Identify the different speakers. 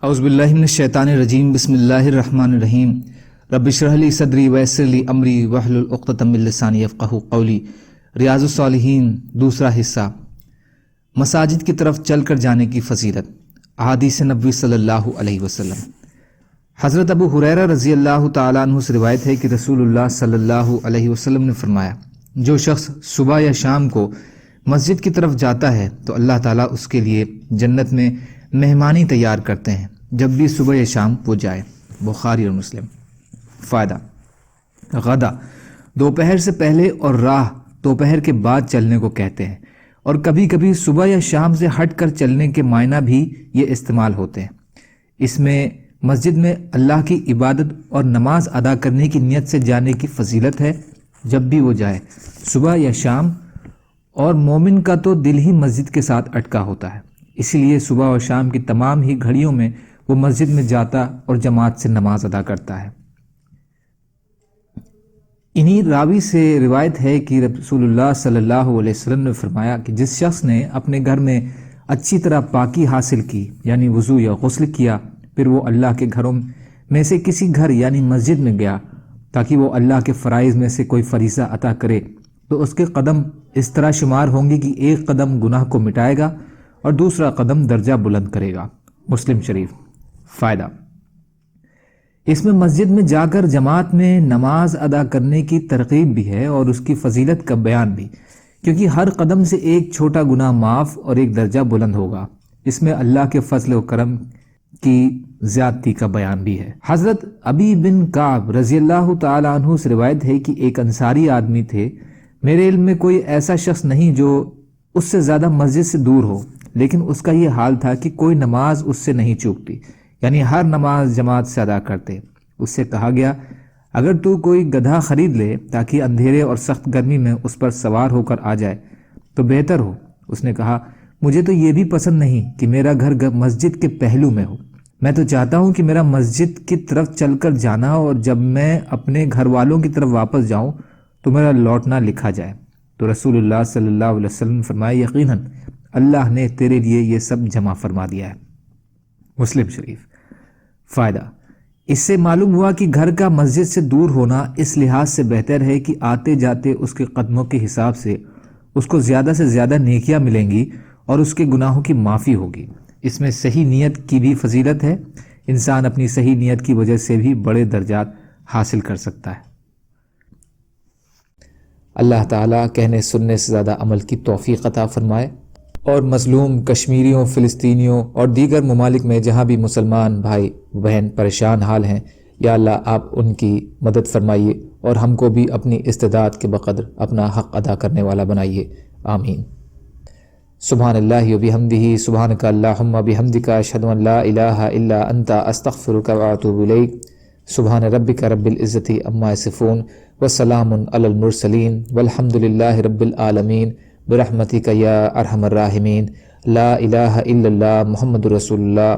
Speaker 1: اعوذ باللہ من الشیطان الرجیم بسم اللہ الرحمن الرحیم رب اشرح لی صدری ویسر لی امری واحلل عقدۃ من لسانی یفقہوا قولی۔ ریاض الصالحین دوسرا حصہ، مساجد کی طرف چل کر جانے کی فضیلت۔ احادیث نبوی صلی اللہ علیہ وسلم۔ حضرت ابو ہریرہ رضی اللہ تعالیٰ عنہ سے روایت ہے کہ رسول اللہ صلی اللہ علیہ وسلم نے فرمایا، جو شخص صبح یا شام کو مسجد کی طرف جاتا ہے تو اللہ تعالیٰ اس کے لیے جنت میں مہمانی تیار کرتے ہیں جب بھی صبح یا شام وہ جائے۔ بخاری اور مسلم۔ فائدہ: غدا دوپہر سے پہلے اور راہ دوپہر کے بعد چلنے کو کہتے ہیں، اور کبھی کبھی صبح یا شام سے ہٹ کر چلنے کے معنی بھی یہ استعمال ہوتے ہیں۔ اس میں مسجد میں اللہ کی عبادت اور نماز ادا کرنے کی نیت سے جانے کی فضیلت ہے جب بھی وہ جائے، صبح یا شام، اور مومن کا تو دل ہی مسجد کے ساتھ اٹکا ہوتا ہے، اسی لیے صبح اور شام کی تمام ہی گھڑیوں میں وہ مسجد میں جاتا اور جماعت سے نماز ادا کرتا ہے۔ انہی راوی سے روایت ہے کہ رسول اللہ صلی اللہ علیہ وسلم نے فرمایا کہ جس شخص نے اپنے گھر میں اچھی طرح پاکی حاصل کی، یعنی وضو یا غسل کیا، پھر وہ اللہ کے گھروں میں سے کسی گھر یعنی مسجد میں گیا تاکہ وہ اللہ کے فرائض میں سے کوئی فریضہ عطا کرے، تو اس کے قدم اس طرح شمار ہوں گے کہ ایک قدم گناہ کو مٹائے گا اور دوسرا قدم درجہ بلند کرے گا۔ مسلم شریف۔ فائدہ: اس میں مسجد میں جا کر جماعت میں نماز ادا کرنے کی ترغیب بھی ہے اور اس کی فضیلت کا بیان بھی، کیونکہ ہر قدم سے ایک چھوٹا گناہ معاف اور ایک درجہ بلند ہوگا۔ اس میں اللہ کے فضل و کرم کی زیادتی کا بیان بھی ہے۔ حضرت ابی بن کعب رضی اللہ تعالیٰ عنہ سے روایت ہے کہ ایک انصاری آدمی تھے، میرے علم میں کوئی ایسا شخص نہیں جو اس سے زیادہ مسجد سے دور ہو، لیکن اس کا یہ حال تھا کہ کوئی نماز اس سے نہیں چوکتی، یعنی ہر نماز جماعت سے ادا کرتے۔ اس سے کہا گیا، اگر تو کوئی گدھا خرید لے تاکہ اندھیرے اور سخت گرمی میں اس پر سوار ہو کر آ جائے تو بہتر ہو۔ اس نے کہا، مجھے تو یہ بھی پسند نہیں کہ میرا گھر مسجد کے پہلو میں ہو، میں تو چاہتا ہوں کہ میرا مسجد کی طرف چل کر جانا اور جب میں اپنے گھر والوں کی طرف واپس جاؤں تو میرا لوٹنا لکھا جائے۔ تو رسول اللہ صلی اللہ علیہ وسلم نے فرمایا، یقیناً اللہ نے تیرے لیے یہ سب جمع فرما دیا ہے۔ مسلم شریف۔ فائدہ: اس سے معلوم ہوا کہ گھر کا مسجد سے دور ہونا اس لحاظ سے بہتر ہے کہ آتے جاتے اس کے قدموں کے حساب سے اس کو زیادہ سے زیادہ نیکیاں ملیں گی اور اس کے گناہوں کی معافی ہوگی۔ اس میں صحیح نیت کی بھی فضیلت ہے، انسان اپنی صحیح نیت کی وجہ سے بھی بڑے درجات حاصل کر سکتا ہے۔ اللہ تعالیٰ کہنے سننے سے زیادہ عمل کی توفیق عطا فرمائے، اور مظلوم کشمیریوں، فلسطینیوں اور دیگر ممالک میں جہاں بھی مسلمان بھائی بہن پریشان حال ہیں، یا اللہ آپ ان کی مدد فرمائیے اور ہم کو بھی اپنی استعداد کے بقدر اپنا حق ادا کرنے والا بنائیے، آمین۔ سبحان اللہ و بحمدہ، سبحانک اللہم بحمدک، اشہد ان لا الہ الا انت، استغفرک و اتوب الیک۔ سبحان ربک رب العزت عما یصفون، وسلام علی المرسلین، والحمد للہ رب العالمین، برحمتک یا ارحم الراحمین۔ لا الہ الا اللہ، محمد رسول اللہ۔